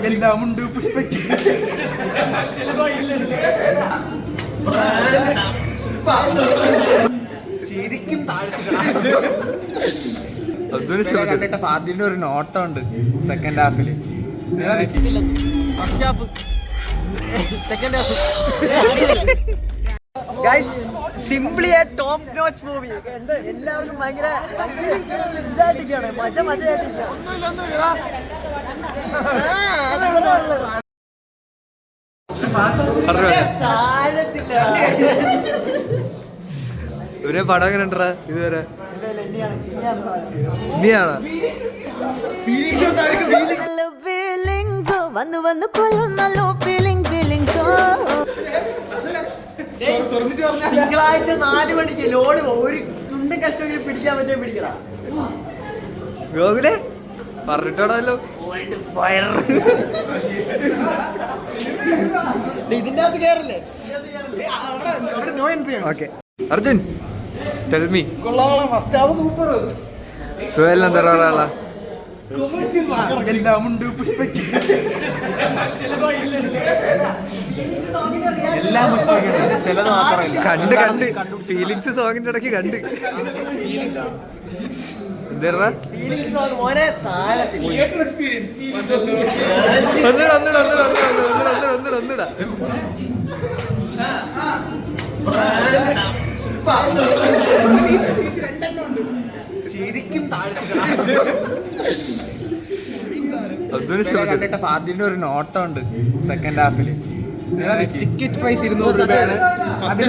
എല്ലാമുണ്ട് ശരിക്കും കണ്ടിട്ട് ഫാദിന്റെ ഒരു നോട്ടം ഉണ്ട് സെക്കൻഡ് ഹാഫില്. First half second half guys simply a top notch movie. എല്ലാവർക്കും ഭയങ്കര ഇതായിട്ടിരിക്കുകയാണ്, മജയായിട്ടിരിക്കുകയാണ്. ഇവരെ പടം എങ്ങനെ ഉണ്ടാ ഇതുവരെ? ഇനിയാണ് വന്നു വന്നു കൊല്ലുന്നല്ലോ ഫീലിംഗ് ഫീലിംഗ്. തിങ്കളാഴ്ച 4 മണിക്ക് ലോഡ് ഒരു തുണ്ടും കഷ്ടമെങ്കിലും പിടിക്കാൻ പറ്റിയ പിടിക്കടാ. ഗോകുലേ പറഞ്ഞിട്ടോടല്ലോ ഇതിന്റെ അകത്ത് കേറില്ലേ? Okay Arjun tell me. കൊള്ളാം, ഫസ്റ്റ് ഹാഫ് സൂപ്പർ. സുഹേലിന് എന്താ പറയാനുള്ള? എല്ലാമുണ്ട് എല്ലാം ചിലത് മാത്രമല്ല. കണ്ട് ഫീലിങ്സ് സോങ്ങിന്റെ ഇടയ്ക്ക് കണ്ട് എന്താ മോനെ താഴത്തിൽ ഒന്നിടാ ശരിക്കും കണ്ടിട്ട് ഫാദിന്റെ ഒരു നോട്ടം ഉണ്ട് സെക്കൻഡ് ഹാഫില്. ടിക്കറ്റ് പ്രൈസ് 200 രൂപയാണ്. അതിൽ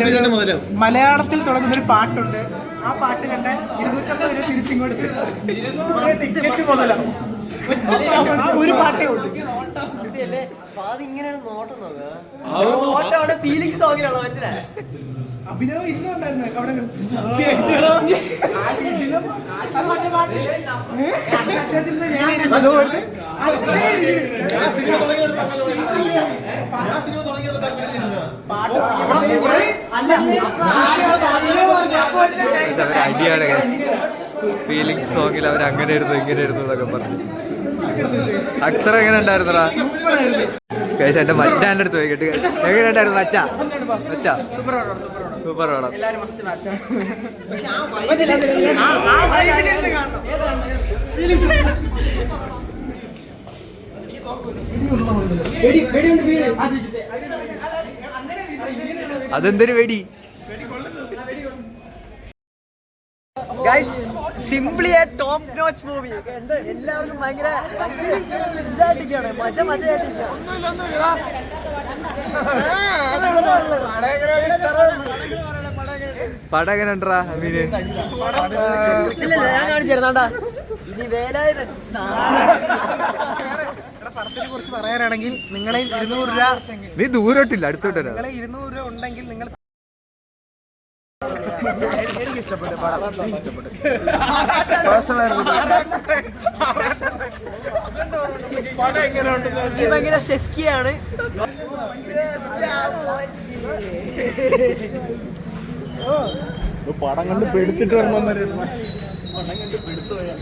മലയാളത്തിൽ തുടങ്ങുന്ന ഒരു പാട്ടുണ്ട്. ആ പാട്ട് കണ്ട 250 രൂപ തിരിച്ചിങ്ങോട്ട് ടിക്കറ്റ് മുതലാണ്. ഒരു പാട്ടേ ഉള്ളൂ. ഇങ്ങനെയാണ് നോട്ടം നോട്ടം ഫീലിംഗ്സ് സോങ്ങിലാണോ മനസ്സിലായി? അഭിനവ് ഇന്നുണ്ടായിരുന്നു അവിടെ. ഐഡിയാണ് ഫീലിങ്സ് സോങ്ങിൽ അവർ അങ്ങനെ ഇരുന്നു ഇങ്ങനെ ഇരുന്നു എന്നൊക്കെ പറഞ്ഞു. അത്ര എങ്ങനെ ഉണ്ടായിരുന്നടാ കേസ്? എന്റെ മച്ചാന്റെ അടുത്ത് പോയി കേട്ട് എങ്ങനെ ഉണ്ടായിരുന്നു മച്ചാ? മച്ചാ സൂപ്പർ പടം. അതെന്തൊരു വെടി? Guys simply a top notch movie. എല്ലാവർക്കും ഭയങ്കര ഇതായിട്ടിരിക്കുകയാണ്, മജയായിട്ടിരിക്കുകയാണ്. പടം എങ്ങനെ ഉണ്ടാ അമീന്? ഇല്ലല്ല ഞാൻ കാണിച്ചിരുന്നാണ്ടാ. ഇനി വേലായത് പടത്തിനെ കുറിച്ച് പറയാനാണെങ്കിൽ നിങ്ങളെ 200 രൂപ, നീ ദൂരോട്ടില്ല അടുത്തോട്ട് വരാം. നിങ്ങളെ 200 രൂപ ഉണ്ടെങ്കിൽ നിങ്ങൾ എനിക്ക് ഇഷ്ടപ്പെട്ടു പടം. എനിക്ക് ഇഷ്ടപ്പെട്ടു. പടം എങ്ങനെയുണ്ട്? ഭയങ്കര ഷെസ്കിയാണ്. പടം കണ്ട് പെടുത്തിട്ട്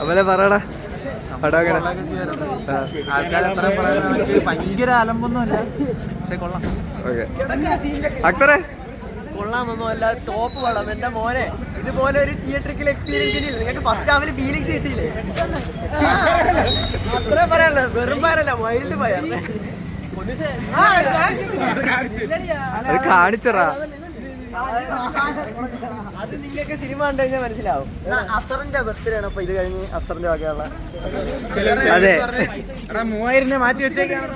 അവനെ പറയടാ പടം എങ്ങനെ? ആൾക്കാരത്ര ഭയങ്കര അലമ്പൊന്നുമല്ല, പക്ഷെ കൊള്ളാം. ഓക്കെ അക്തറെ കൊള്ളാമെന്നോ അല്ല, ടോപ്പ് പടം. എന്റെ മോനെ ഇതുപോലെ ഒരു തിയേറ്ററിക്കൽ എക്സ്പീരിയൻസ് ഇല്ല. നിങ്ങൾക്ക് ഫസ്റ്റ് ഹാഫിൽ ഫീലിങ്സ് കിട്ടിയില്ലേ? അത്ര പറയാനല്ല, വെറും പറയാനല്ല, വൈൽഡ് പറയാ. അത് കാണിച്ചറാ. അത് നിങ്ങൾക്ക് സിനിമ കണ്ടു കഴിഞ്ഞാൽ മനസ്സിലാവും. അസറിന്റെ ബർത്ത്ഡേ ആണ് അപ്പൊ ഇത് കഴിഞ്ഞ് അസറിന്റെ വകയുള്ള. അതെ 3000 മാറ്റി വെച്ചേക്കാണ്.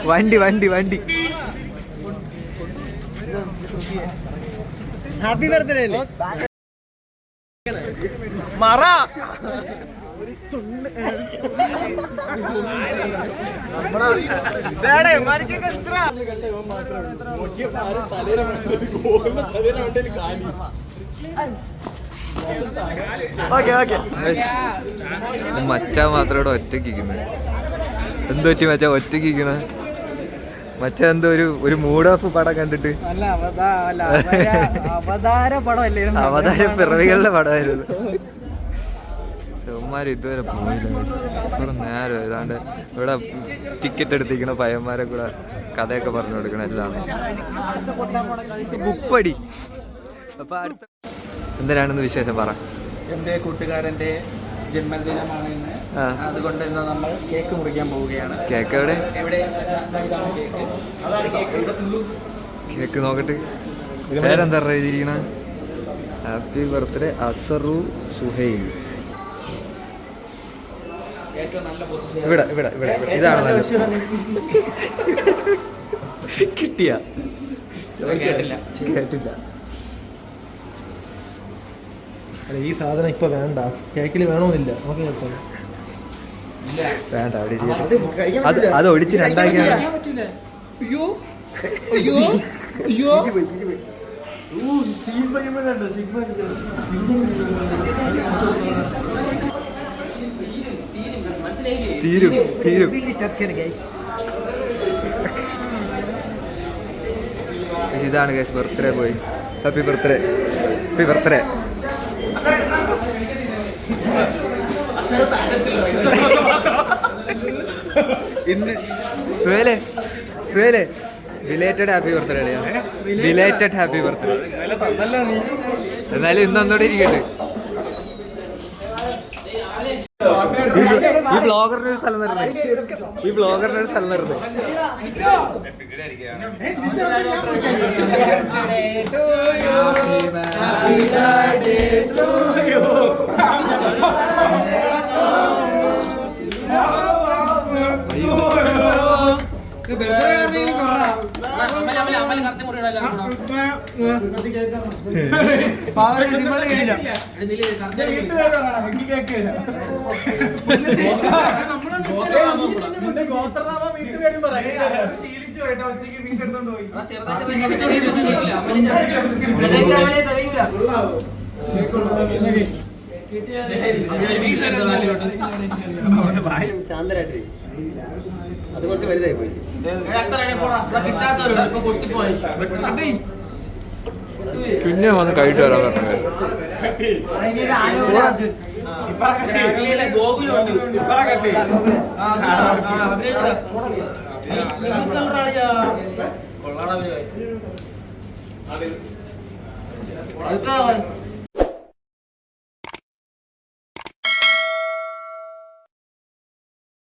വണ്ടി വണ്ടി വണ്ടി ഹാപ്പി ബർത്ത്ഡേ അല്ലേ മറ. മച്ചാ മാത്രം ഇവിടെ ഒറ്റക്കിരിക്കുന്നത്. എന്ത് പറ്റി മച്ചാ ഒറ്റക്കിരിക്കണ? മച്ചാ എന്തോ ഒരു മൂഡ് ഓഫ് പടം കണ്ടിട്ട്. അവതാര പടം അല്ലേ? അവതാര പിറവികളുടെ പടമായിരുന്നു. ഇവന്മാർ ഇതുവരെ പോയില്ല. ഇത്ര നേരം ഏതാണ്ട് ഇവിടെ ടിക്കറ്റ് എടുത്തിരിക്കണ പയ്യന്മാരെ കൂടെ കഥയൊക്കെ പറഞ്ഞു കൊടുക്കണം എല്ലാം. ഉപ്പടി. അപ്പൊ അടുത്ത എന്തിനാണെന്ന് വിശേഷം പറ. എൻ്റെ കൂട്ടുകാരൻ്റെ ജന്മദിനമാണ് ഇന്ന്. അതുകൊണ്ട് ഇന്ന് നമ്മൾ കേക്ക് മുറിക്കാൻ പോവുകയാണ്. കേക്ക് എവിടെ? കേക്ക് നോക്കട്ടെ. പേരെന്താ എഴുതിയിരിക്കണ? Happy birthday Asaru Suhail. ഇവിടെ ഇവിടെ ഇവിടെ ഇതാണ് നല്ല. കിട്ടിയ കേട്ടില്ല. അല്ല ഈ സാധനം ഇപ്പൊ വേണ്ട, കേക്കിൽ വേണമെന്നില്ല. നമുക്ക് കേൾക്കാം. വേണ്ട അവിടെ ഇരിക്കട്ടെ. അത് ഒടിച്ച് രണ്ടാക്കിയാണ്. അയ്യോ അയ്യോ അയ്യോ തീരും തീരും. ഇതാണ് ഗൈസ് ബർത്ത്ഡേ പോയി. Happy birthday, happy birthday. സുഹേലേ സുഹേലേ ബിലേറ്റഡ് ഹാപ്പി ബർത്ത്ഡേ അല്ലയോ? Belated happy birthday. എന്നാലും ഇന്ന് ഒന്നോടെ ഇരിക്കട്ടെ. ഈ ബ്ലോഗറിന് ഒരു സ്ഥലം തരുന്നേ. ഈ ബ്ലോഗറിന് ഒരു സ്ഥലം തരുന്നേ. ശാന്തരായിട്ട് അത് കുറച്ച് വലുതായി പോയി. പിന്നെ വന്ന് കഴിട്ട് വരാൻ പറഞ്ഞു. കൊള്ളാടാ